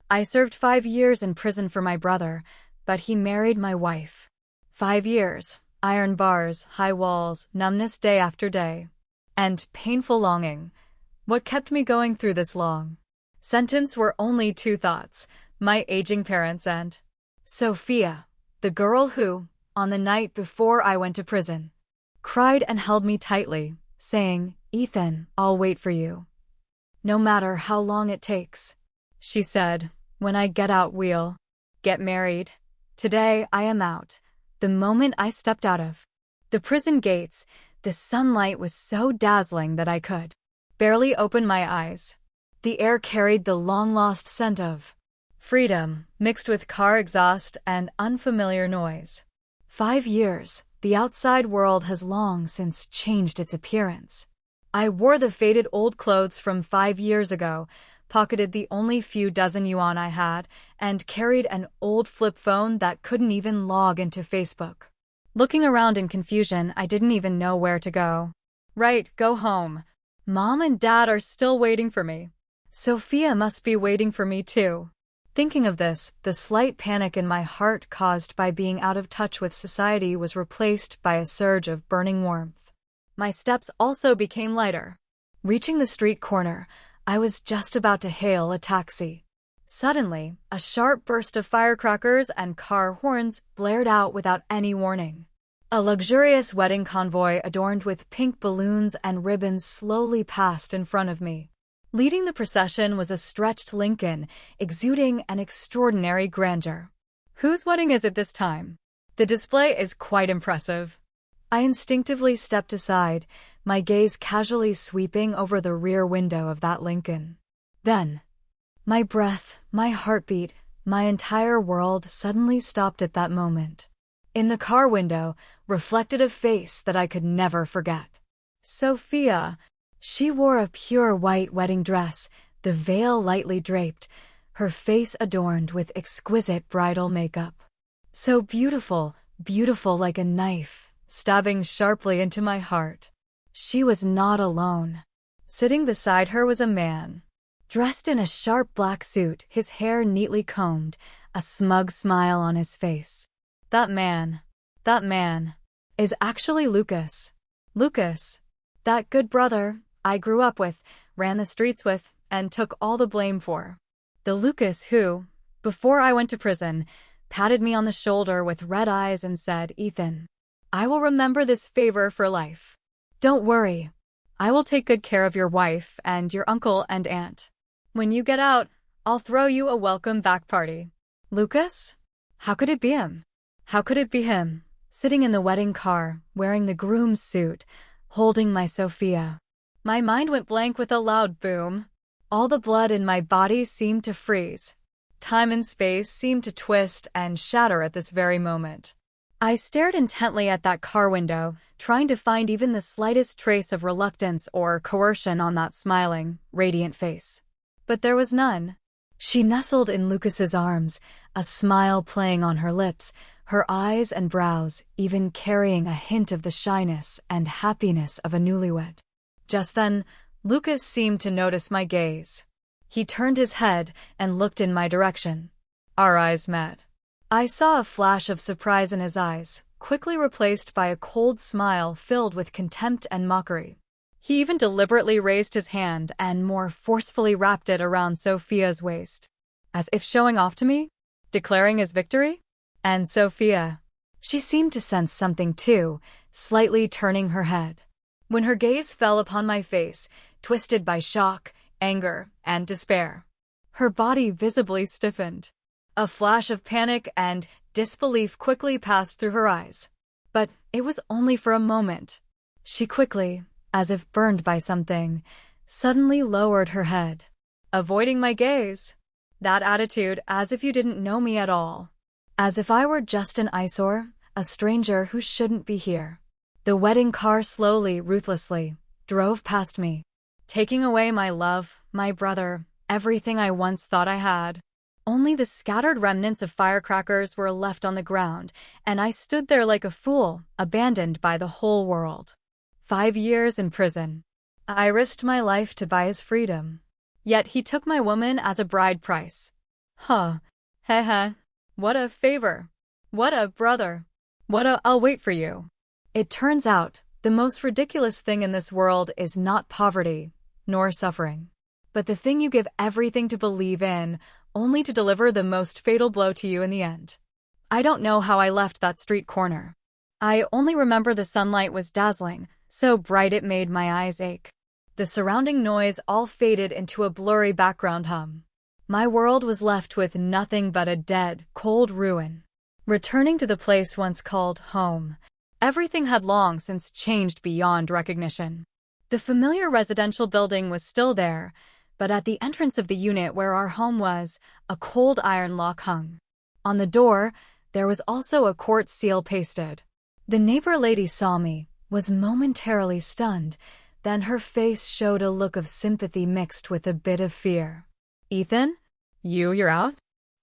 I served 5 years in prison for my brother, but he married my wife. 5 years, iron bars, high walls, numbness day after day. And painful longing. What kept me going through this long sentence were only two thoughts: my aging parents and Sophia, the girl who, on the night before I went to prison, cried and held me tightly, saying, "Ethan, I'll wait for you. No matter how long it takes." She said, "When I get out, we'll get married." Today, I am out. The moment I stepped out of the prison gates, the sunlight was so dazzling that I could barely open my eyes. The air carried the long-lost scent of freedom, mixed with car exhaust and unfamiliar noise. 5 years, the outside world has long since changed its appearance. I wore the faded old clothes from 5 years ago, pocketed the only few dozen yuan I had, and carried an old flip phone that couldn't even log into Facebook. Looking around in confusion, I didn't even know where to go. Right, go home. Mom and Dad are still waiting for me. Sophia must be waiting for me too. Thinking of this, the slight panic in my heart caused by being out of touch with society was replaced by a surge of burning warmth. My steps also became lighter. Reaching the street corner, I was just about to hail a taxi. Suddenly, a sharp burst of firecrackers and car horns blared out without any warning. A luxurious wedding convoy adorned with pink balloons and ribbons slowly passed in front of me. Leading the procession was a stretched Lincoln, exuding an extraordinary grandeur. Whose wedding is it this time? The display is quite impressive. I instinctively stepped aside, my gaze casually sweeping over the rear window of that Lincoln. Then, my breath, my heartbeat, my entire world suddenly stopped at that moment. In the car window reflected a face that I could never forget. Sophia. She wore a pure white wedding dress, the veil lightly draped, her face adorned with exquisite bridal makeup. So beautiful, beautiful like a knife, stabbing sharply into my heart. She was not alone. Sitting beside her was a man, dressed in a sharp black suit, his hair neatly combed, a smug smile on his face. That man is actually Lucas. Lucas, that good brother I grew up with, ran the streets with, and took all the blame for. The Lucas who, before I went to prison, patted me on the shoulder with red eyes and said, "Ethan, I will remember this favor for life. Don't worry. I will take good care of your wife and your uncle and aunt. When you get out, I'll throw you a welcome back party." Lucas? How could it be him? How could it be him, sitting in the wedding car, wearing the groom's suit, holding my Sophia? My mind went blank with a loud boom. All the blood in my body seemed to freeze. Time and space seemed to twist and shatter at this very moment. I stared intently at that car window, trying to find even the slightest trace of reluctance or coercion on that smiling, radiant face. But there was none. She nestled in Lucas's arms, a smile playing on her lips, her eyes and brows even carrying a hint of the shyness and happiness of a newlywed. Just then, Lucas seemed to notice my gaze. He turned his head and looked in my direction. Our eyes met. I saw a flash of surprise in his eyes, quickly replaced by a cold smile filled with contempt and mockery. He even deliberately raised his hand and more forcefully wrapped it around Sophia's waist, as if showing off to me, declaring his victory. And Sophia, she seemed to sense something too, slightly turning her head. When her gaze fell upon my face, twisted by shock, anger, and despair, her body visibly stiffened. A flash of panic and disbelief quickly passed through her eyes. But it was only for a moment. She quickly, as if burned by something, suddenly lowered her head, avoiding my gaze. That attitude, as if you didn't know me at all. As if I were just an eyesore, a stranger who shouldn't be here. The wedding car slowly, ruthlessly, drove past me, taking away my love, my brother, everything I once thought I had. Only the scattered remnants of firecrackers were left on the ground, and I stood there like a fool, abandoned by the whole world. 5 years in prison. I risked my life to buy his freedom. Yet he took my woman as a bride price. Huh. Heh. What a favor. What a brother. I'll wait for you. It turns out, the most ridiculous thing in this world is not poverty, nor suffering, but the thing you give everything to believe in, only to deliver the most fatal blow to you in the end. I don't know how I left that street corner. I only remember the sunlight was dazzling, so bright it made my eyes ache. The surrounding noise all faded into a blurry background hum. My world was left with nothing but a dead, cold ruin. Returning to the place once called home, everything had long since changed beyond recognition. The familiar residential building was still there, but at the entrance of the unit where our home was, a cold iron lock hung. On the door, there was also a court seal pasted. The neighbor lady saw me, was momentarily stunned, then her face showed a look of sympathy mixed with a bit of fear. "Ethan? You're out?"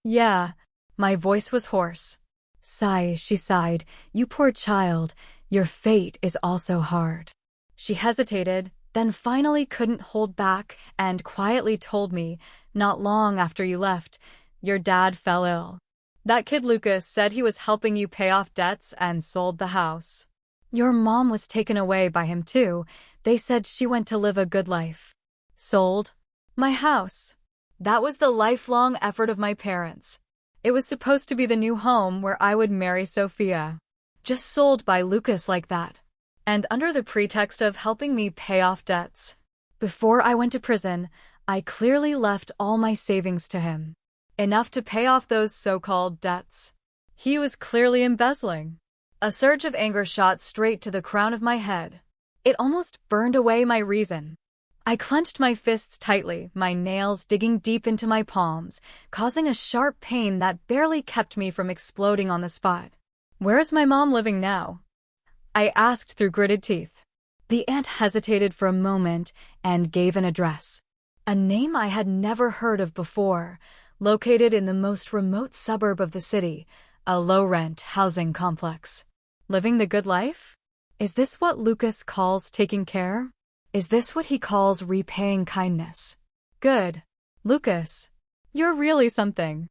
"Yeah." My voice was hoarse. "Sigh," she sighed. "You poor child, your fate is also hard." She hesitated, then finally couldn't hold back and quietly told me, "Not long after you left, your dad fell ill. That kid Lucas said he was helping you pay off debts and sold the house. Your mom was taken away by him too. They said she went to live a good life." Sold? My house. That was the lifelong effort of my parents. It was supposed to be the new home where I would marry Sophia. Just sold by Lucas like that. And under the pretext of helping me pay off debts. Before I went to prison, I clearly left all my savings to him. Enough to pay off those so-called debts. He was clearly embezzling. A surge of anger shot straight to the crown of my head. It almost burned away my reason. I clenched my fists tightly, my nails digging deep into my palms, causing a sharp pain that barely kept me from exploding on the spot. "Where is my mom living now?" I asked through gritted teeth. The aunt hesitated for a moment and gave an address. A name I had never heard of before, located in the most remote suburb of the city, a low-rent housing complex. Living the good life? Is this what Lucas calls taking care? Is this what he calls repaying kindness? Good. Lucas, you're really something.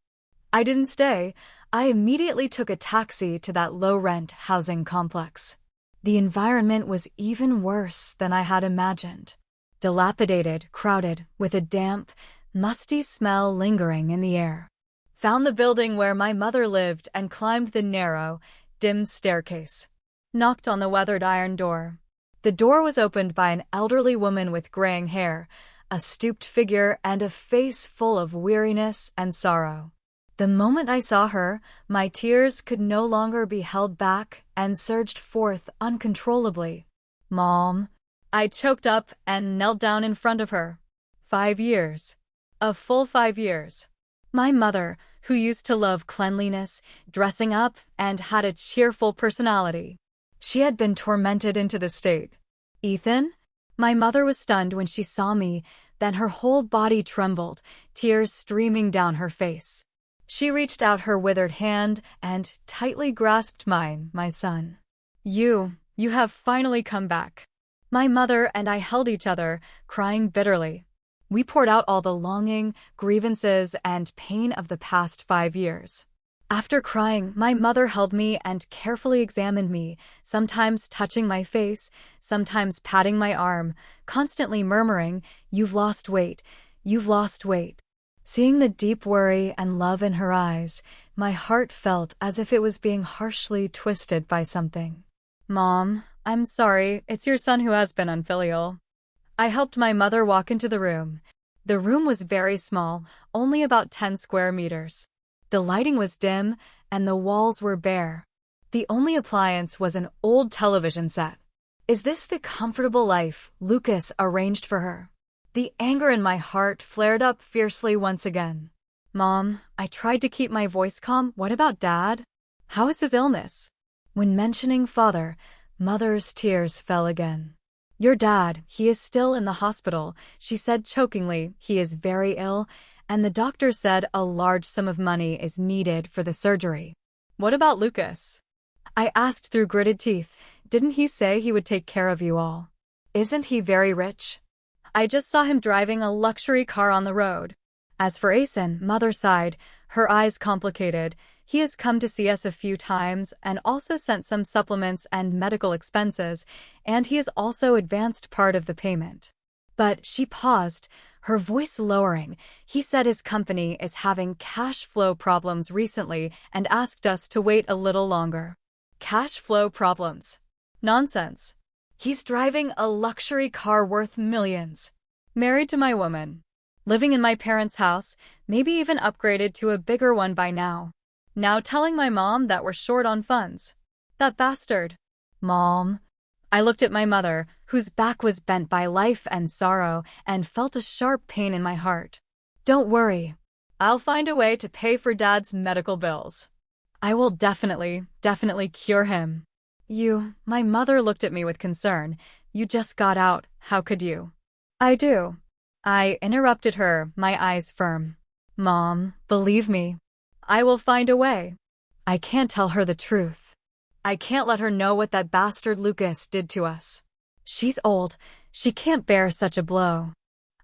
I didn't stay. I immediately took a taxi to that low-rent housing complex. The environment was even worse than I had imagined. Dilapidated, crowded, with a damp, musty smell lingering in the air. Found the building where my mother lived and climbed the narrow, dim staircase. Knocked on the weathered iron door. The door was opened by an elderly woman with graying hair, a stooped figure, and a face full of weariness and sorrow. The moment I saw her, my tears could no longer be held back and surged forth uncontrollably. "Mom." I choked up and knelt down in front of her. 5 years. A full 5 years. My mother, who used to love cleanliness, dressing up, and had a cheerful personality. She had been tormented into the state. "Ethan?" My mother was stunned when she saw me, then her whole body trembled, tears streaming down her face. She reached out her withered hand and tightly grasped mine, "My son. You have finally come back." My mother and I held each other, crying bitterly. We poured out all the longing, grievances, and pain of the past 5 years. After crying, my mother held me and carefully examined me, sometimes touching my face, sometimes patting my arm, constantly murmuring, "You've lost weight. You've lost weight." Seeing the deep worry and love in her eyes, my heart felt as if it was being harshly twisted by something. "Mom, I'm sorry, it's your son who has been unfilial." I helped my mother walk into the room. The room was very small, only about 10 square meters. The lighting was dim, and the walls were bare. The only appliance was an old television set. Is this the comfortable life Lucas arranged for her? The anger in my heart flared up fiercely once again. "Mom," I tried to keep my voice calm, "what about Dad? How is his illness?" When mentioning father, Mother's tears fell again. "Your dad, he is still in the hospital," she said chokingly. "He is very ill, and the doctor said a large sum of money is needed for the surgery." "What about Lucas?" I asked through gritted teeth. "Didn't he say he would take care of you all? Isn't he very rich?" "I just saw him driving a luxury car on the road." As for Asen, mother sighed, her eyes complicated. He has come to see us a few times and also sent some supplements and medical expenses, and he has also advanced part of the payment. But she paused, her voice lowering. He said his company is having cash flow problems recently and asked us to wait a little longer. Cash flow problems? Nonsense. He's driving a luxury car worth millions. Married to my woman. Living in my parents' house, maybe even upgraded to a bigger one by now. Now telling my mom that we're short on funds. That bastard. Mom. I looked at my mother, whose back was bent by life and sorrow, and felt a sharp pain in my heart. Don't worry. I'll find a way to pay for Dad's medical bills. I will definitely cure him. My mother looked at me with concern. You just got out, how could you? I do. I interrupted her, my eyes firm. Mom, believe me. I will find a way. I can't tell her the truth. I can't let her know what that bastard Lucas did to us. She's old. She can't bear such a blow.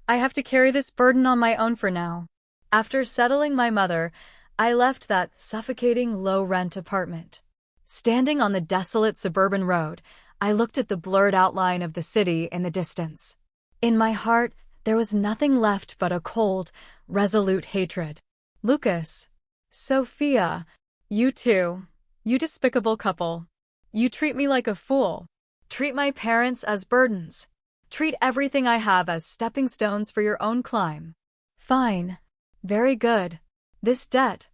I have to carry this burden on my own for now. After settling my mother, I left that suffocating low-rent apartment. Standing on the desolate suburban road, I looked at the blurred outline of the city in the distance. In my heart, there was nothing left but a cold, resolute hatred. Lucas. Sophia. You too. You despicable couple. You treat me like a fool. Treat my parents as burdens. Treat everything I have as stepping stones for your own climb. Fine. Very good. This debt.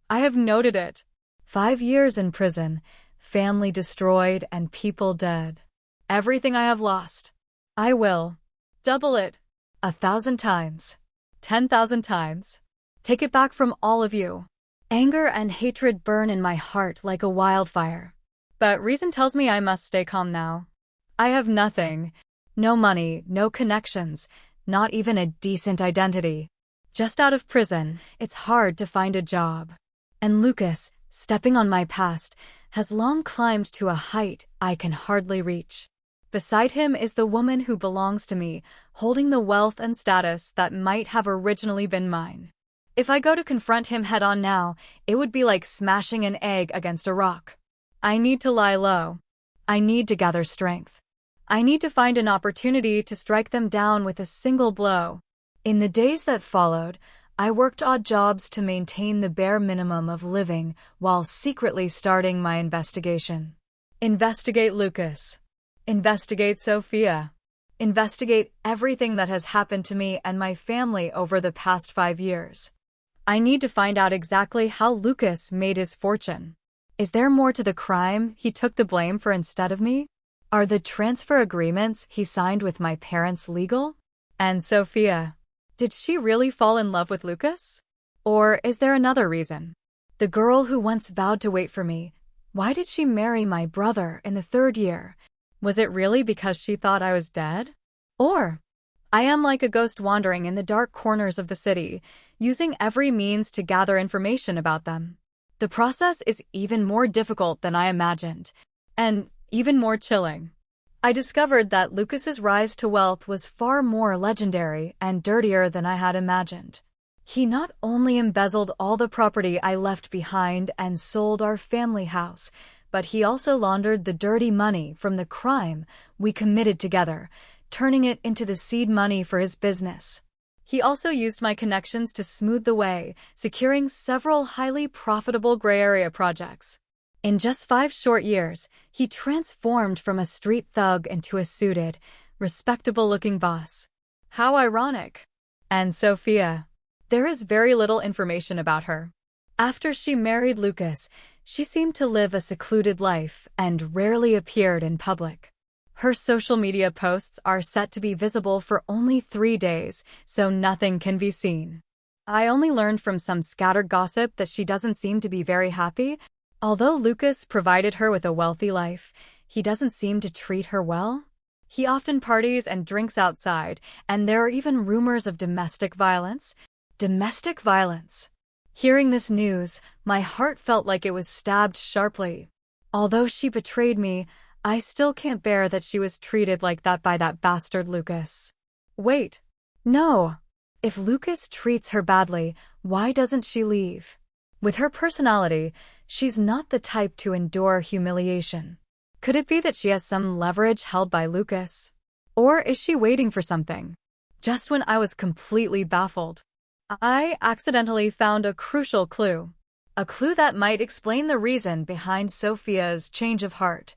I have noted it. 5 years in prison, family destroyed and people dead. Everything I have lost. I will. Double it. 1,000 times. 10,000 times. Take it back from all of you. Anger and hatred burn in my heart like a wildfire. But reason tells me I must stay calm now. I have nothing. No money, no connections, not even a decent identity. Just out of prison, it's hard to find a job. And Lucas, stepping on my past, has long climbed to a height I can hardly reach. Beside him is the woman who belongs to me, holding the wealth and status that might have originally been mine. If I go to confront him head-on now, it would be like smashing an egg against a rock. I need to lie low. I need to gather strength. I need to find an opportunity to strike them down with a single blow. In the days that followed, I worked odd jobs to maintain the bare minimum of living while secretly starting my investigation. Investigate Lucas. Investigate Sophia. Investigate everything that has happened to me and my family over the past 5 years. I need to find out exactly how Lucas made his fortune. Is there more to the crime he took the blame for instead of me? Are the transfer agreements he signed with my parents legal? And Sophia, did she really fall in love with Lucas? Or is there another reason? The girl who once vowed to wait for me, why did she marry my brother in the 3rd year? Was it really because she thought I was dead? Or I am like a ghost wandering in the dark corners of the city, using every means to gather information about them. The process is even more difficult than I imagined, and even more chilling. I discovered that Lucas's rise to wealth was far more legendary and dirtier than I had imagined. He not only embezzled all the property I left behind and sold our family house, but he also laundered the dirty money from the crime we committed together, turning it into the seed money for his business. He also used my connections to smooth the way, securing several highly profitable gray area projects. In just 5 short years, he transformed from a street thug into a suited, respectable-looking boss. How ironic. And Sophia. There is very little information about her. After she married Lucas, she seemed to live a secluded life and rarely appeared in public. Her social media posts are set to be visible for only 3 days, so nothing can be seen. I only learned from some scattered gossip that she doesn't seem to be very happy. Although Lucas provided her with a wealthy life, he doesn't seem to treat her well. He often parties and drinks outside, and there are even rumors of domestic violence. Domestic violence. Hearing this news, my heart felt like it was stabbed sharply. Although she betrayed me, I still can't bear that she was treated like that by that bastard Lucas. Wait. No. If Lucas treats her badly, why doesn't she leave? With her personality, she's not the type to endure humiliation. Could it be that she has some leverage held by Lucas? Or is she waiting for something? Just when I was completely baffled, I accidentally found a crucial clue. A clue that might explain the reason behind Sophia's change of heart.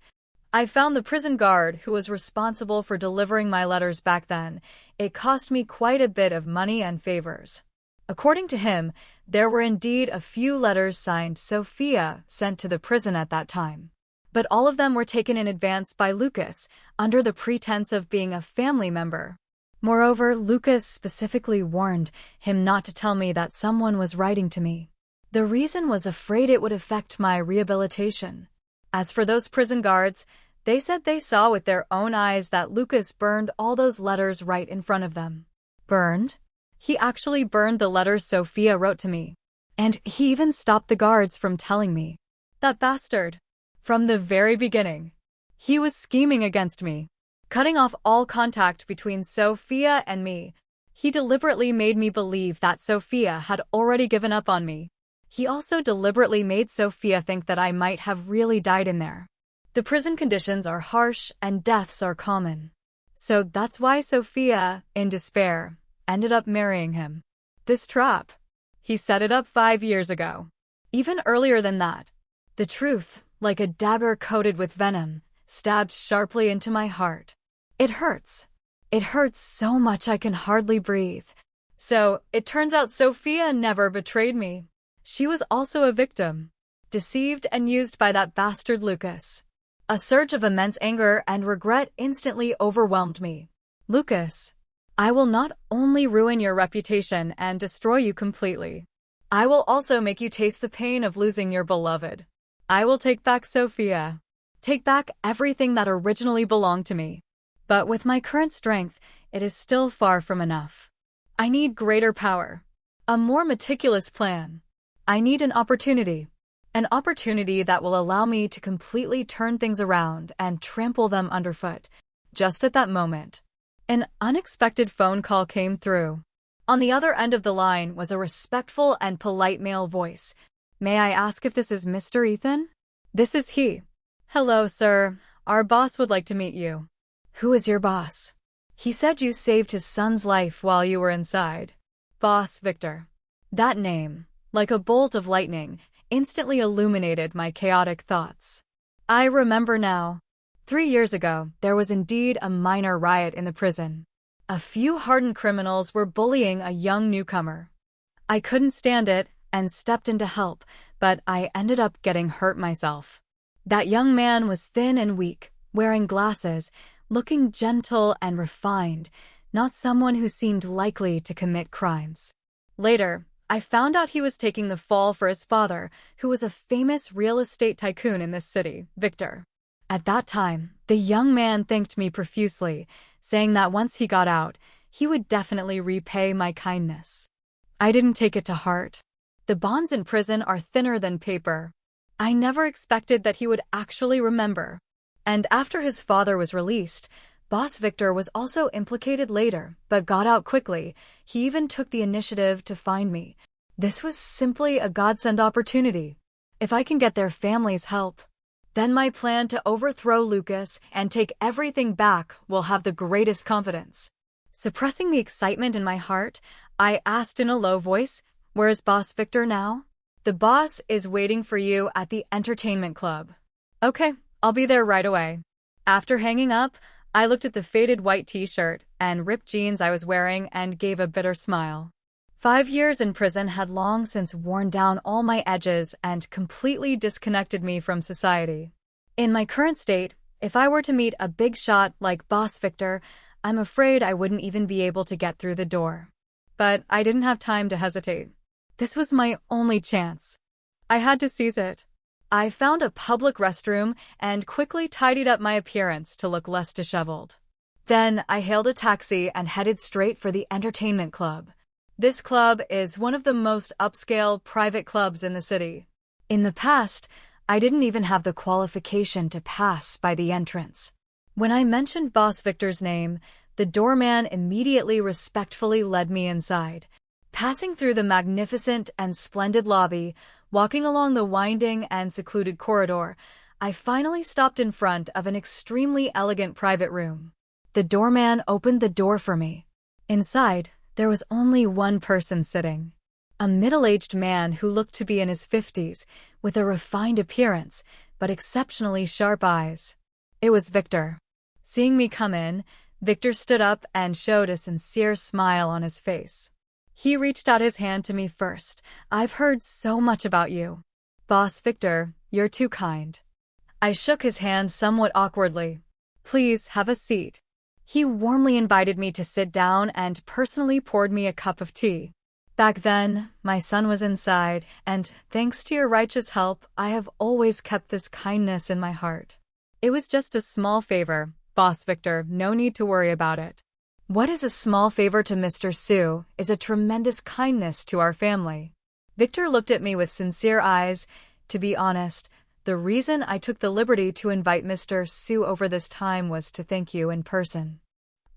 I found the prison guard who was responsible for delivering my letters back then. It cost me quite a bit of money and favors. According to him, there were indeed a few letters signed Sophia sent to the prison at that time. But all of them were taken in advance by Lucas, under the pretense of being a family member. Moreover, Lucas specifically warned him not to tell me that someone was writing to me. The reason was afraid it would affect my rehabilitation. As for those prison guards, they said they saw with their own eyes that Lucas burned all those letters right in front of them. Burned? He actually burned the letters Sophia wrote to me. And he even stopped the guards from telling me. That bastard. From the very beginning, he was scheming against me, cutting off all contact between Sophia and me. He deliberately made me believe that Sophia had already given up on me. He also deliberately made Sophia think that I might have really died in there. The prison conditions are harsh and deaths are common. So that's why Sophia, in despair, ended up marrying him. This trap. He set it up 5 years ago. Even earlier than that. The truth, like a dagger coated with venom, stabbed sharply into my heart. It hurts. It hurts so much I can hardly breathe. So, it turns out Sophia never betrayed me. She was also a victim, deceived and used by that bastard Lucas. A surge of immense anger and regret instantly overwhelmed me. Lucas, I will not only ruin your reputation and destroy you completely. I will also make you taste the pain of losing your beloved. I will take back Sophia. Take back everything that originally belonged to me. But with my current strength, it is still far from enough. I need greater power. A more meticulous plan. I need an opportunity that will allow me to completely turn things around and trample them underfoot. Just at that moment, an unexpected phone call came through. On the other end of the line was a respectful and polite male voice. May I ask if this is Mr. Ethan? This is he. Hello, sir. Our boss would like to meet you. Who is your boss? He said you saved his son's life while you were inside. Boss Victor. That name, like a bolt of lightning, instantly illuminated my chaotic thoughts. I remember now. 3 years ago, there was indeed a minor riot in the prison. A few hardened criminals were bullying a young newcomer. I couldn't stand it and stepped in to help, but I ended up getting hurt myself. That young man was thin and weak, wearing glasses, looking gentle and refined, not someone who seemed likely to commit crimes. Later, I found out he was taking the fall for his father, who was a famous real estate tycoon in this city, Victor. At that time, the young man thanked me profusely, saying that once he got out, he would definitely repay my kindness. I didn't take it to heart. The bonds in prison are thinner than paper. I never expected that he would actually remember. And after his father was released, Boss Victor was also implicated later, but got out quickly. He even took the initiative to find me. This was simply a godsend opportunity. If I can get their family's help, then my plan to overthrow Lucas and take everything back will have the greatest confidence. Suppressing the excitement in my heart, I asked in a low voice, "Where is Boss Victor now?" "The boss is waiting for you at the entertainment club." "Okay, I'll be there right away." After hanging up, I looked at the faded white t-shirt and ripped jeans I was wearing and gave a bitter smile. 5 years in prison had long since worn down all my edges and completely disconnected me from society. In my current state, if I were to meet a big shot like Boss Victor, I'm afraid I wouldn't even be able to get through the door. But I didn't have time to hesitate. This was my only chance. I had to seize it. I found a public restroom and quickly tidied up my appearance to look less disheveled. Then I hailed a taxi and headed straight for the entertainment club. This club is one of the most upscale private clubs in the city. In the past, I didn't even have the qualification to pass by the entrance. When I mentioned Boss Victor's name, The doorman immediately respectfully led me inside. Passing through the magnificent and splendid lobby, walking along the winding and secluded corridor, I finally stopped in front of an extremely elegant private room. The doorman opened the door for me. Inside, there was only one person sitting. A middle-aged man who looked to be in his 50s, with a refined appearance, but exceptionally sharp eyes. It was Victor. Seeing me come in, Victor stood up and showed a sincere smile on his face. He reached out his hand to me first. "I've heard so much about you." "Boss Victor, you're too kind." I shook his hand somewhat awkwardly. "Please have a seat." He warmly invited me to sit down and personally poured me a cup of tea. "Back then, my son was inside, and thanks to your righteous help, I have always kept this kindness in my heart." "It was just a small favor, Boss Victor, no need to worry about it." "What is a small favor to Mr. Sue is a tremendous kindness to our family." Victor looked at me with sincere eyes. To be honest, the reason I took the liberty to invite Mr. Sue over this time was to thank you in person.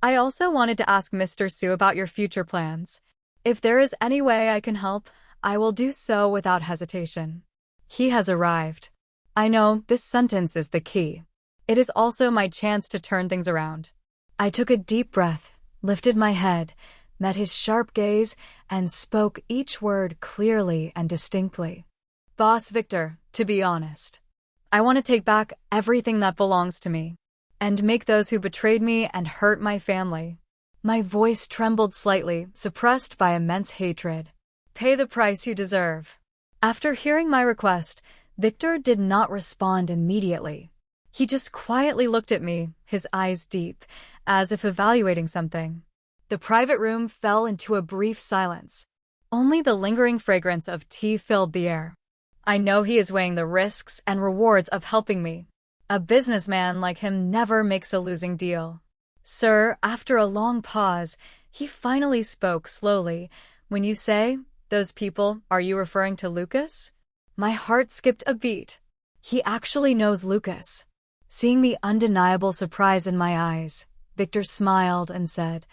"I also wanted to ask Mr. Sue about your future plans. If there is any way I can help, I will do so without hesitation." He has arrived. I know this sentence is the key. It is also my chance to turn things around. I took a deep breath, lifted my head, met his sharp gaze, and spoke each word clearly and distinctly. "Boss Victor, to be honest, I want to take back everything that belongs to me, and make those who betrayed me and hurt my family." My voice trembled slightly, suppressed by immense hatred. "Pay the price you deserve." After hearing my request, Victor did not respond immediately. He just quietly looked at me, his eyes deep, as if evaluating something. The private room fell into a brief silence. Only the lingering fragrance of tea filled the air. I know he is weighing the risks and rewards of helping me. A businessman like him never makes a losing deal. "Sir," after a long pause, he finally spoke slowly. "When you say, those people, are you referring to Lucas?" My heart skipped a beat. He actually knows Lucas. Seeing the undeniable surprise in my eyes, Victor smiled and said,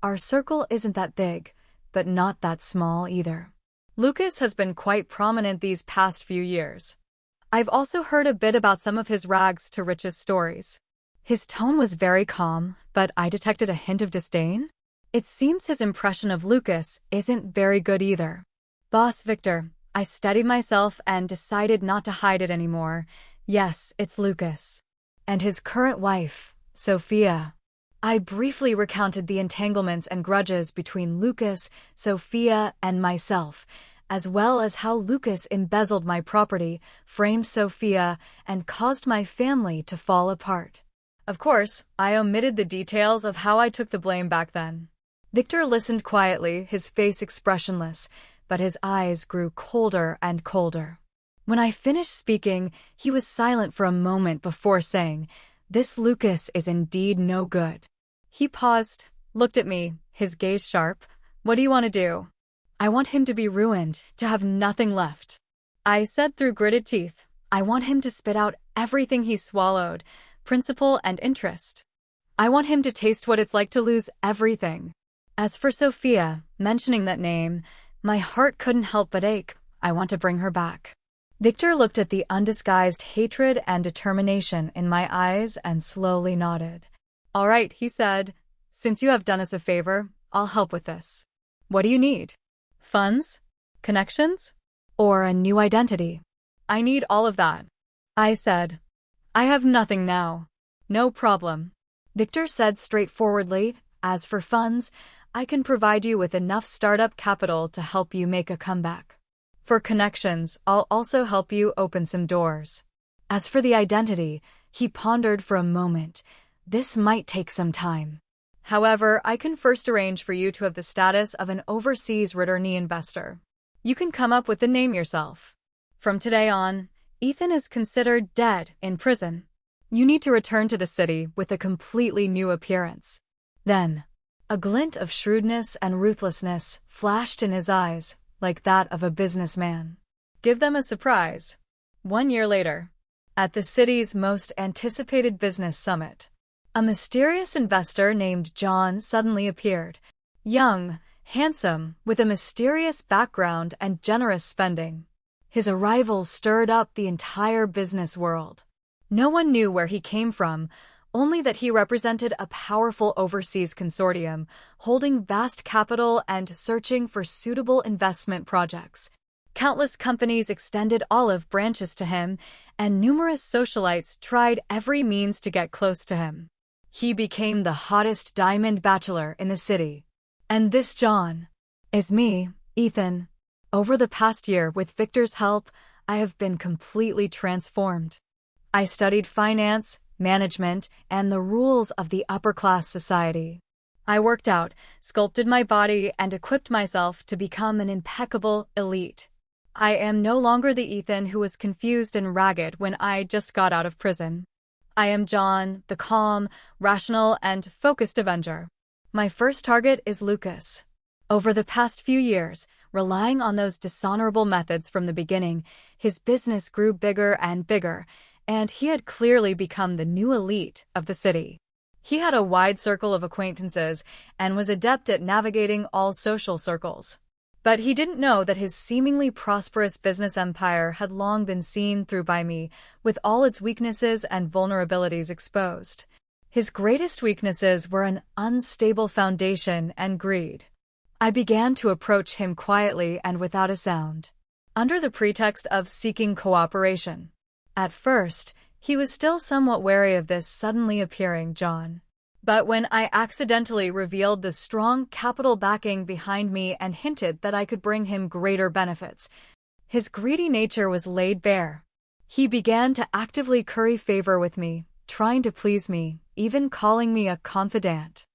"Our circle isn't that big, but not that small either. Lucas has been quite prominent these past few years. I've also heard a bit about some of his rags to riches stories." His tone was very calm, but I detected a hint of disdain. It seems his impression of Lucas isn't very good either. "Boss Victor," I steadied myself and decided not to hide it anymore. "Yes, it's Lucas. And his current wife, Sophia." I briefly recounted the entanglements and grudges between Lucas, Sophia, and myself, as well as how Lucas embezzled my property, framed Sophia, and caused my family to fall apart. Of course, I omitted the details of how I took the blame back then. Victor listened quietly, his face expressionless, but his eyes grew colder and colder. When I finished speaking, he was silent for a moment before saying, "This Lucas is indeed no good." He paused, looked at me, his gaze sharp. "What do you want to do?" "I want him to be ruined, to have nothing left." I said through gritted teeth, "I want him to spit out everything he swallowed, principal and interest. I want him to taste what it's like to lose everything." As for Sophia, mentioning that name, my heart couldn't help but ache. I want to bring her back. Victor looked at the undisguised hatred and determination in my eyes and slowly nodded. "All right," he said. "Since you have done us a favor, I'll help with this. What do you need? Funds? Connections? Or a new identity?" "I need all of that," I said. "I have nothing now." "No problem," Victor said straightforwardly. "As for funds, I can provide you with enough startup capital to help you make a comeback. For connections, I'll also help you open some doors. As for the identity," he pondered for a moment, "this might take some time. However, I can first arrange for you to have the status of an overseas returning investor. You can come up with the name yourself. From today on, Ethan is considered dead in prison. You need to return to the city with a completely new appearance." Then, a glint of shrewdness and ruthlessness flashed in his eyes, like that of a businessman. "Give them a surprise." 1 year later, at the city's most anticipated business summit. A mysterious investor named John suddenly appeared. Young, handsome, with a mysterious background and generous spending. His arrival stirred up the entire business world. No one knew where he came from, only that he represented a powerful overseas consortium, holding vast capital and searching for suitable investment projects. Countless companies extended olive branches to him, and numerous socialites tried every means to get close to him. He became the hottest diamond bachelor in the city. And this John is me, Ethan. Over the past year, with Victor's help, I have been completely transformed. I studied finance, management, and the rules of the upper-class society. I worked out, sculpted my body, and equipped myself to become an impeccable elite. I am no longer the Ethan who was confused and ragged when I just got out of prison. I am John, the calm, rational, and focused avenger. My first target is Lucas. Over the past few years, relying on those dishonorable methods from the beginning, his business grew bigger and bigger, and he had clearly become the new elite of the city. He had a wide circle of acquaintances and was adept at navigating all social circles. But he didn't know that his seemingly prosperous business empire had long been seen through by me, with all its weaknesses and vulnerabilities exposed. His greatest weaknesses were an unstable foundation and greed. I began to approach him quietly and without a sound, under the pretext of seeking cooperation. At first, he was still somewhat wary of this suddenly appearing John. But when I accidentally revealed the strong capital backing behind me and hinted that I could bring him greater benefits, his greedy nature was laid bare. He began to actively curry favor with me, trying to please me, even calling me a confidant.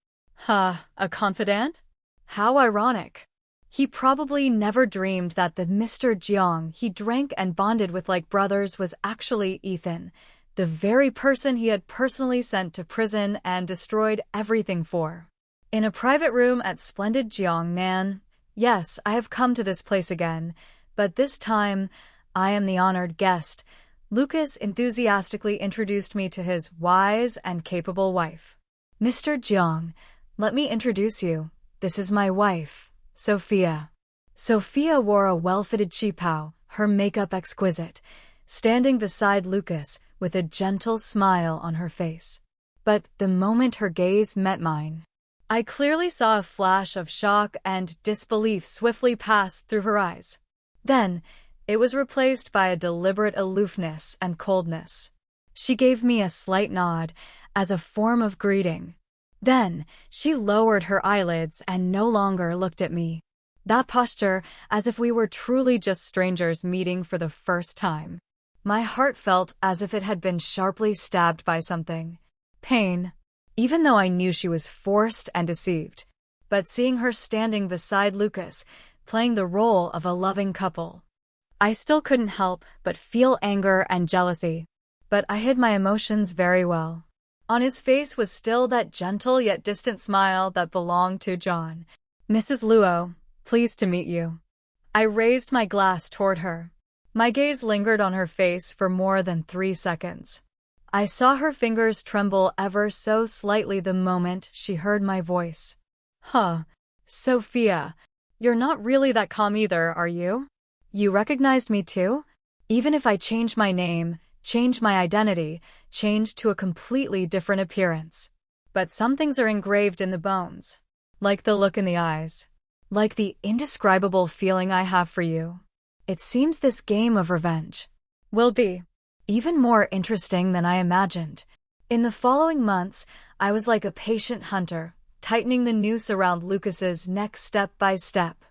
A confidant? How ironic. He probably never dreamed that the Mr. Jiang he drank and bonded with like brothers was actually Ethan, the very person he had personally sent to prison and destroyed everything for. In a private room at splendid Jiangnan, yes, I have come to this place again, but this time I am the honored guest. Lucas enthusiastically introduced me to his wise and capable wife. Mr. Jiang, let me introduce you. This is my wife, Sophia. Sophia wore a well-fitted qipao, her makeup exquisite, standing beside Lucas with a gentle smile on her face. But the moment her gaze met mine, I clearly saw a flash of shock and disbelief swiftly pass through her eyes. Then, it was replaced by a deliberate aloofness and coldness. She gave me a slight nod as a form of greeting. Then, she lowered her eyelids and no longer looked at me. That posture, as if we were truly just strangers meeting for the first time. My heart felt as if it had been sharply stabbed by something. Pain. Even though I knew she was forced and deceived. But seeing her standing beside Lucas, playing the role of a loving couple, I still couldn't help but feel anger and jealousy. But I hid my emotions very well. On his face was still that gentle yet distant smile that belonged to John. Mrs. Luo, pleased to meet you. I raised my glass toward her. My gaze lingered on her face for more than 3 seconds. I saw her fingers tremble ever so slightly the moment she heard my voice. Sophia, you're not really that calm either, are you? You recognized me too? Even if I change my name, change my identity, change to a completely different appearance. But some things are engraved in the bones. Like the look in the eyes. Like the indescribable feeling I have for you. It seems this game of revenge will be even more interesting than I imagined. In the following months, I was like a patient hunter, tightening the noose around Lucas's neck step by step.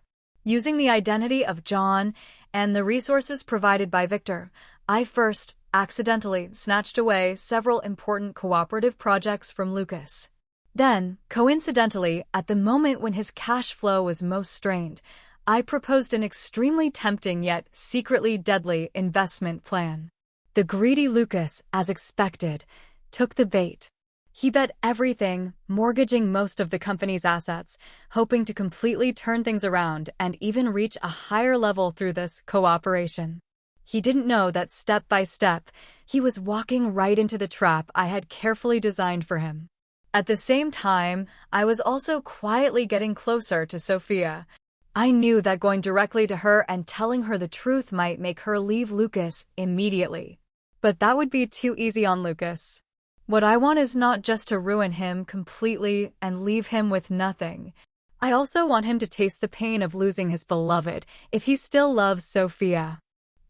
Using the identity of John and the resources provided by Victor, I first accidentally snatched away several important cooperative projects from Lucas. Then, coincidentally, at the moment when his cash flow was most strained, I proposed an extremely tempting yet secretly deadly investment plan. The greedy Lucas, as expected, took the bait. He bet everything, mortgaging most of the company's assets, hoping to completely turn things around and even reach a higher level through this cooperation. He didn't know that step by step, he was walking right into the trap I had carefully designed for him. At the same time, I was also quietly getting closer to Sophia. I knew that going directly to her and telling her the truth might make her leave Lucas immediately. But that would be too easy on Lucas. What I want is not just to ruin him completely and leave him with nothing. I also want him to taste the pain of losing his beloved if he still loves Sophia.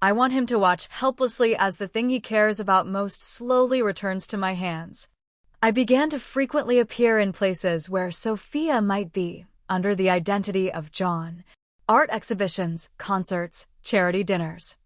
I want him to watch helplessly as the thing he cares about most slowly returns to my hands. I began to frequently appear in places where Sophia might be, under the identity of John. Art exhibitions, concerts, charity dinners.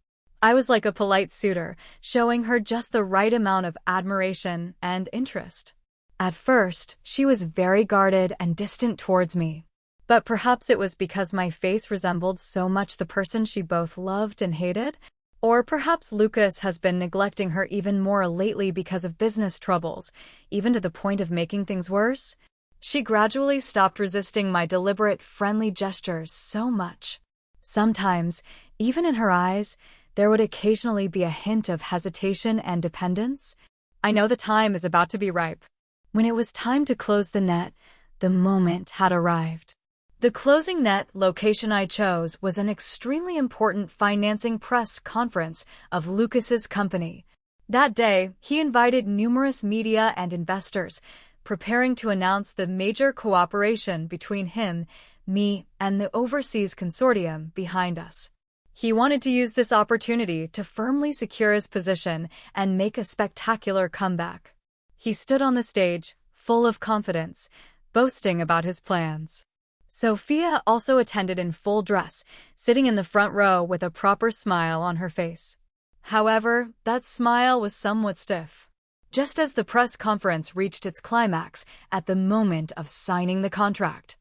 I was like a polite suitor, showing her just the right amount of admiration and interest. At first, she was very guarded and distant towards me. But perhaps it was because my face resembled so much the person she both loved and hated? Or perhaps Lucas has been neglecting her even more lately because of business troubles, even to the point of making things worse? She gradually stopped resisting my deliberate, friendly gestures so much. Sometimes, even in her eyes, there would occasionally be a hint of hesitation and dependence. I know the time is about to be ripe. When it was time to close the net, the moment had arrived. The closing net location I chose was an extremely important financing press conference of Lucas's company. That day, he invited numerous media and investors, preparing to announce the major cooperation between him, me, and the overseas consortium behind us. He wanted to use this opportunity to firmly secure his position and make a spectacular comeback. He stood on the stage, full of confidence, boasting about his plans. Sophia also attended in full dress, sitting in the front row with a proper smile on her face. However, that smile was somewhat stiff. Just as the press conference reached its climax at the moment of signing the contract,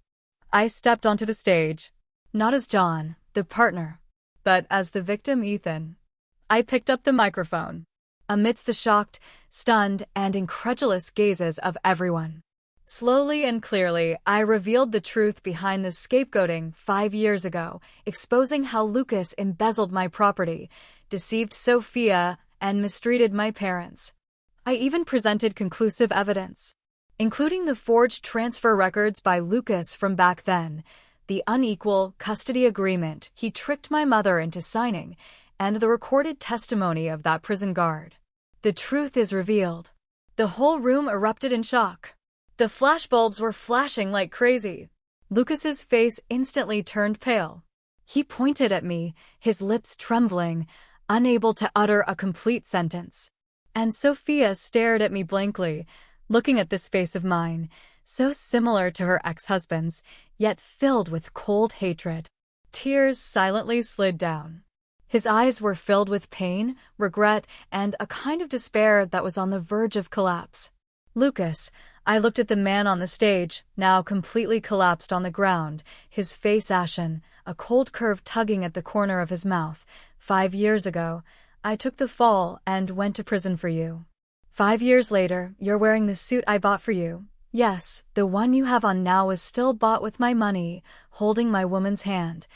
I stepped onto the stage, not as John, the partner, but as the victim Ethan. I picked up the microphone. Amidst the shocked, stunned, and incredulous gazes of everyone, slowly and clearly, I revealed the truth behind the scapegoating 5 years ago, exposing how Lucas embezzled my property, deceived Sophia, and mistreated my parents. I even presented conclusive evidence, including the forged transfer records by Lucas from back then, the unequal custody agreement he tricked my mother into signing, and the recorded testimony of that prison guard. The truth is revealed. The whole room erupted in shock. The flashbulbs were flashing like crazy. Lucas's face instantly turned pale. He pointed at me, his lips trembling, unable to utter a complete sentence. And Sophia stared at me blankly, looking at this face of mine, so similar to her ex-husband's, yet filled with cold hatred. Tears silently slid down. His eyes were filled with pain, regret, and a kind of despair that was on the verge of collapse. Lucas, I looked at the man on the stage, now completely collapsed on the ground, his face ashen, a cold curve tugging at the corner of his mouth. 5 years ago, I took the fall and went to prison for you. 5 years later, you're wearing the suit I bought for you. Yes, the one you have on now was still bought with my money, holding my woman's hand,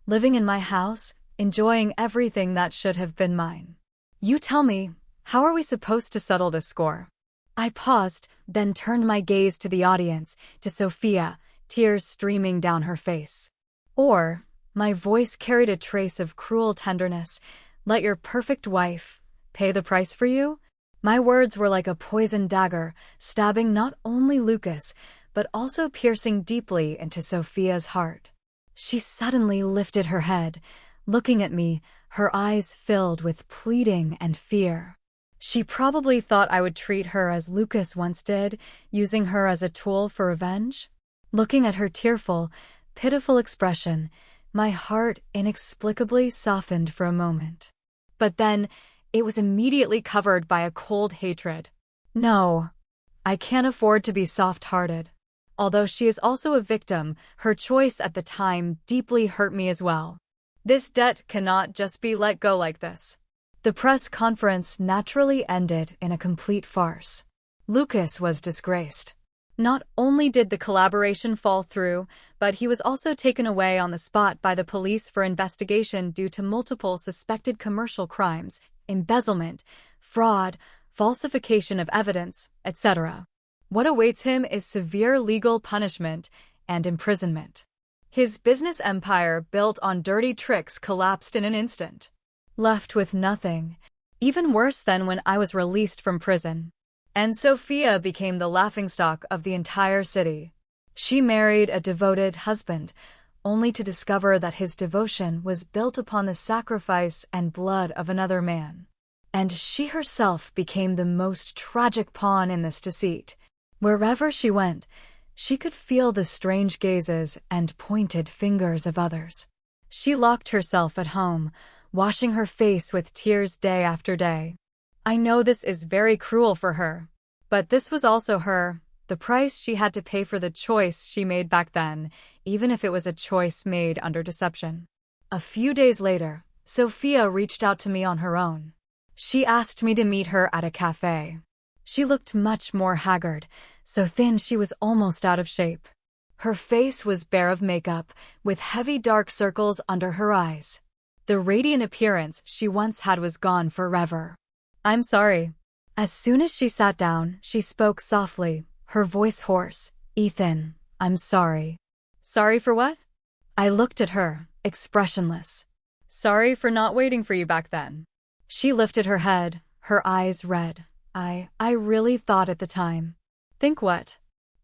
living in my house, enjoying everything that should have been mine. You tell me, how are we supposed to settle this score? I paused, then turned my gaze to the audience, to Sophia, tears streaming down her face. Or, my voice carried a trace of cruel tenderness, let your perfect wife pay the price for you? My words were like a poisoned dagger, stabbing not only Lucas, but also piercing deeply into Sophia's heart. She suddenly lifted her head, looking at me, her eyes filled with pleading and fear. She probably thought I would treat her as Lucas once did, using her as a tool for revenge. Looking at her tearful, pitiful expression, my heart inexplicably softened for a moment. But then, it was immediately covered by a cold hatred. No, I can't afford to be soft-hearted. Although she is also a victim, her choice at the time deeply hurt me as well. This debt cannot just be let go like this. The press conference naturally ended in a complete farce. Lucas was disgraced. Not only did the collaboration fall through, but he was also taken away on the spot by the police for investigation due to multiple suspected commercial crimes, embezzlement, fraud, falsification of evidence, etc. What awaits him is severe legal punishment and imprisonment. His business empire, built on dirty tricks, collapsed in an instant. Left with nothing, even worse than when I was released from prison. And Sophia became the laughingstock of the entire city. She married a devoted husband, only to discover that his devotion was built upon the sacrifice and blood of another man. And she herself became the most tragic pawn in this deceit. Wherever she went, she could feel the strange gazes and pointed fingers of others. She locked herself at home, washing her face with tears day after day. I know this is very cruel for her, but this was also the price she had to pay for the choice she made back then, even if it was a choice made under deception. A few days later, Sophia reached out to me on her own. She asked me to meet her at a cafe. She looked much more haggard, so thin she was almost out of shape. Her face was bare of makeup, with heavy dark circles under her eyes. The radiant appearance she once had was gone forever. "I'm sorry." As soon as she sat down, she spoke softly, her voice hoarse. "Ethan, I'm sorry." "Sorry for what?" I looked at her, expressionless. "Sorry for not waiting for you back then." She lifted her head, her eyes red. I really thought at the time. "Think what?"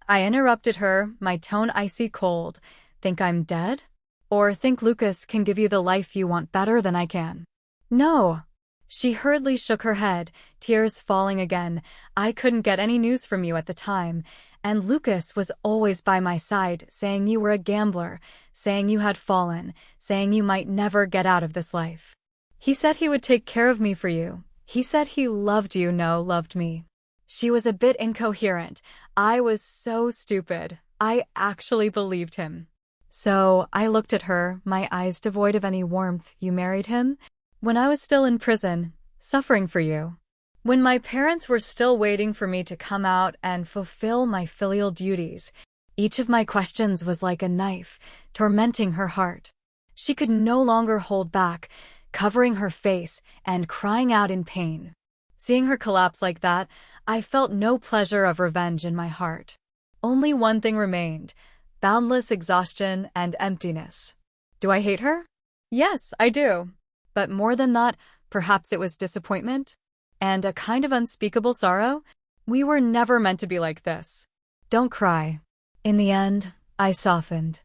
I interrupted her, my tone icy cold. "Think I'm dead? Or think Lucas can give you the life you want better than I can?" "No." She hurriedly shook her head, tears falling again. "I couldn't get any news from you at the time, and Lucas was always by my side, saying you were a gambler, saying you had fallen, saying you might never get out of this life. He said he would take care of me for you. He said he loved you, loved me." She was a bit incoherent. I was so stupid. I actually believed him. So I looked at her, my eyes devoid of any warmth. "You married him? When I was still in prison, suffering for you. When my parents were still waiting for me to come out and fulfill my filial duties." Each of my questions was like a knife, tormenting her heart. She could no longer hold back, covering her face and crying out in pain. Seeing her collapse like that, I felt no pleasure of revenge in my heart. Only one thing remained: boundless exhaustion and emptiness. Do I hate her? Yes, I do. But more than that, perhaps it was disappointment? And a kind of unspeakable sorrow? We were never meant to be like this. Don't cry. In the end, I softened.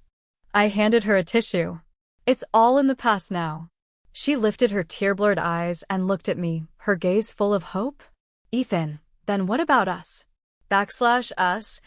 I handed her a tissue. It's all in the past now. She lifted her tear-blurred eyes and looked at me, her gaze full of hope. "Ethan, then what about us?" /us,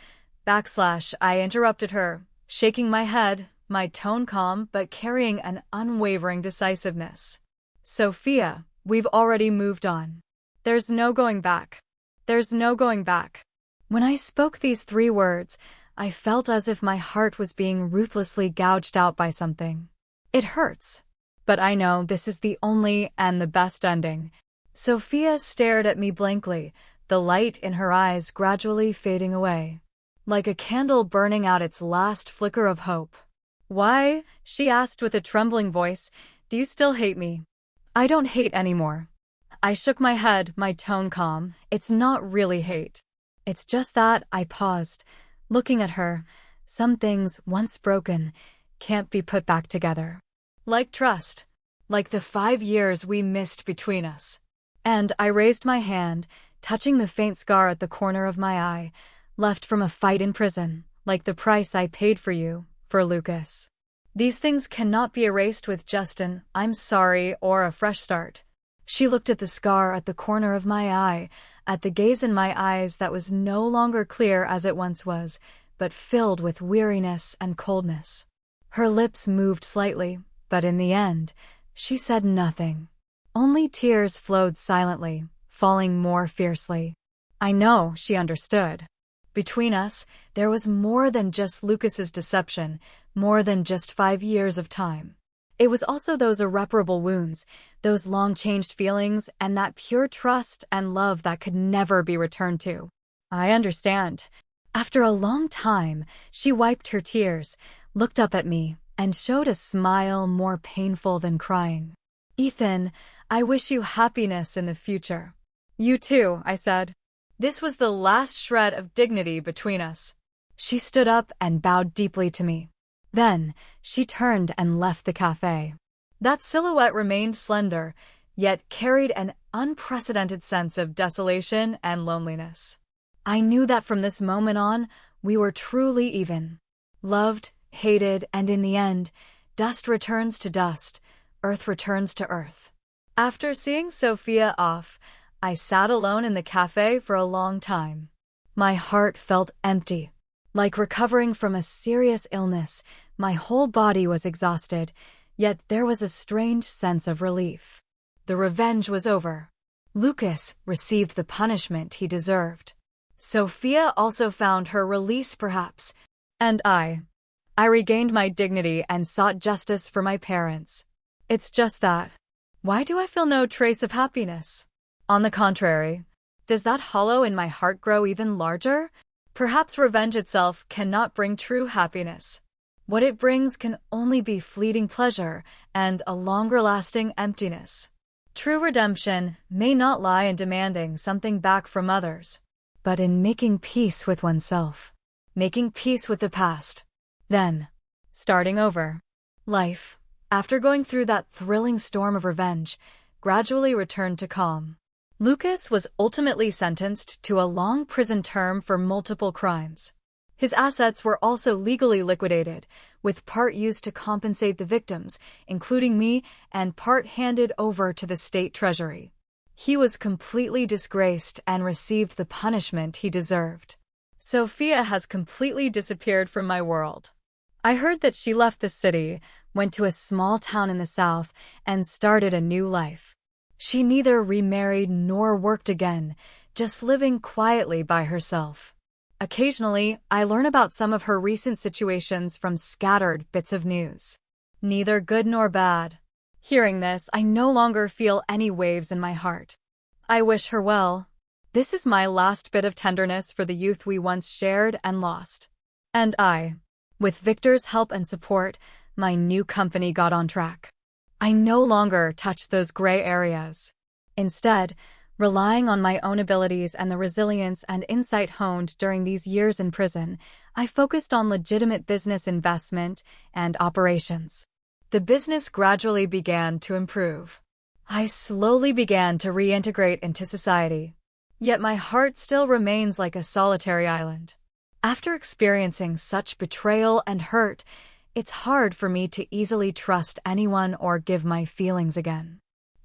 I interrupted her, shaking my head, my tone calm but carrying an unwavering decisiveness. "Sophia, we've already moved on. There's no going back. There's no going back." When I spoke these 3 words, I felt as if my heart was being ruthlessly gouged out by something. It hurts. But I know this is the only and the best ending. Sophia stared at me blankly, the light in her eyes gradually fading away, like a candle burning out its last flicker of hope. "Why?" she asked with a trembling voice. "Do you still hate me?" "I don't hate anymore." I shook my head, my tone calm. "It's not really hate. It's just that," I paused, looking at her, "some things, once broken, can't be put back together. Like trust. Like the 5 years we missed between us." And I raised my hand, touching the faint scar at the corner of my eye, left from a fight in prison, like the price I paid for you, for Lucas. These things cannot be erased with just an "I'm sorry" or a fresh start. She looked at the scar at the corner of my eye, at the gaze in my eyes that was no longer clear as it once was, but filled with weariness and coldness. Her lips moved slightly, but in the end, she said nothing. Only tears flowed silently, falling more fiercely. I know she understood. Between us, there was more than just Lucas's deception, more than just 5 years of time. It was also those irreparable wounds, those long-changed feelings, and that pure trust and love that could never be returned to. "I understand." After a long time, she wiped her tears, looked up at me, and showed a smile more painful than crying. "Ethan, I wish you happiness in the future." "You too," I said. This was the last shred of dignity between us. She stood up and bowed deeply to me. Then, she turned and left the cafe. That silhouette remained slender, yet carried an unprecedented sense of desolation and loneliness. I knew that from this moment on, we were truly even. Loved, hated, and in the end, dust returns to dust, earth returns to earth. After seeing Sophia off, I sat alone in the cafe for a long time. My heart felt empty. Like recovering from a serious illness, my whole body was exhausted, yet there was a strange sense of relief. The revenge was over. Lucas received the punishment he deserved. Sophia also found her release, perhaps. And I regained my dignity and sought justice for my parents. It's just that. Why do I feel no trace of happiness? On the contrary, does that hollow in my heart grow even larger? Perhaps revenge itself cannot bring true happiness. What it brings can only be fleeting pleasure and a longer-lasting emptiness. True redemption may not lie in demanding something back from others, but in making peace with oneself, making peace with the past, then starting over. Life, after going through that thrilling storm of revenge, gradually returned to calm. Lucas was ultimately sentenced to a long prison term for multiple crimes. His assets were also legally liquidated, with part used to compensate the victims, including me, and part handed over to the state treasury. He was completely disgraced and received the punishment he deserved. Sophia has completely disappeared from my world. I heard that she left the city, went to a small town in the south, and started a new life. She neither remarried nor worked again, just living quietly by herself. Occasionally, I learn about some of her recent situations from scattered bits of news. Neither good nor bad. Hearing this, I no longer feel any waves in my heart. I wish her well. This is my last bit of tenderness for the youth we once shared and lost. And with Victor's help and support, my new company got on track. I no longer touch those gray areas. Instead, relying on my own abilities and the resilience and insight honed during these years in prison, I focused on legitimate business investment and operations. The business gradually began to improve. I slowly began to reintegrate into society. Yet my heart still remains like a solitary island. After experiencing such betrayal and hurt, it's hard for me to easily trust anyone or give my feelings again.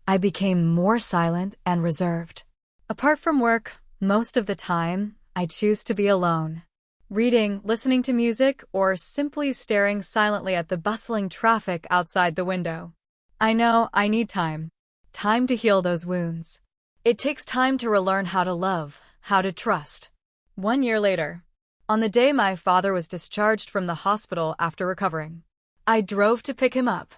I became more silent and reserved. Apart from work, most of the time, I choose to be alone. Reading, listening to music, or simply staring silently at the bustling traffic outside the window. I know I need time. Time to heal those wounds. It takes time to relearn how to love, how to trust. 1 year later, on the day my father was discharged from the hospital after recovering, I drove to pick him up.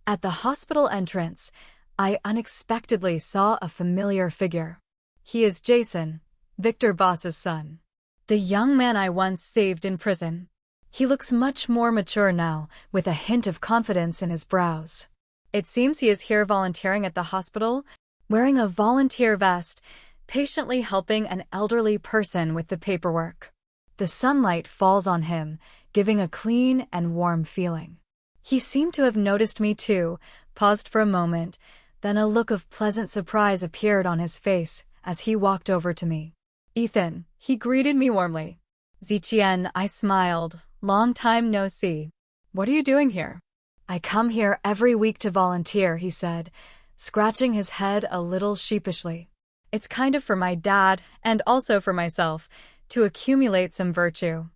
At the hospital entrance, I unexpectedly saw a familiar figure. He is Jason, Victor Boss's son. The young man I once saved in prison. He looks much more mature now, with a hint of confidence in his brows. It seems he is here volunteering at the hospital, wearing a volunteer vest, patiently helping an elderly person with the paperwork. The sunlight falls on him, giving a clean and warm feeling. He seemed to have noticed me too, paused for a moment, then a look of pleasant surprise appeared on his face as he walked over to me. "Ethan," he greeted me warmly. "Zichien," I smiled. "Long time no see. What are you doing here?" "I come here every week to volunteer," he said, scratching his head a little sheepishly. "It's kind of for my dad, and also for myself, to accumulate some virtue."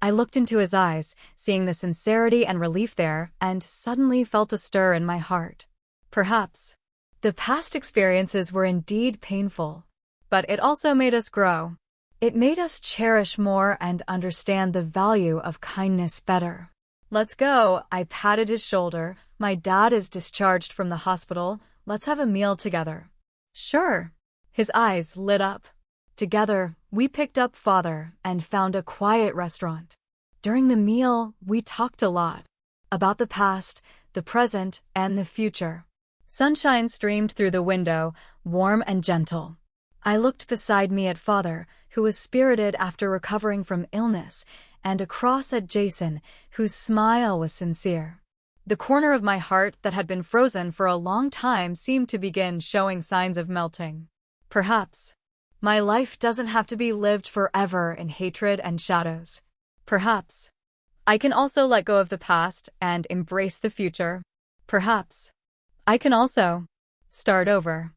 I looked into his eyes, seeing the sincerity and relief there, and suddenly felt a stir in my heart. Perhaps the past experiences were indeed painful, but it also made us grow. It made us cherish more and understand the value of kindness better. "Let's go," I patted his shoulder. "My dad is discharged from the hospital. Let's have a meal together." "Sure." His eyes lit up. Together, we picked up father and found a quiet restaurant. During the meal, we talked a lot about the past, the present, and the future. Sunshine streamed through the window, warm and gentle. I looked beside me at Father, who was spirited after recovering from illness, and across at Jason, whose smile was sincere. The corner of my heart that had been frozen for a long time seemed to begin showing signs of melting. Perhaps my life doesn't have to be lived forever in hatred and shadows. Perhaps I can also let go of the past and embrace the future. Perhaps I can also start over.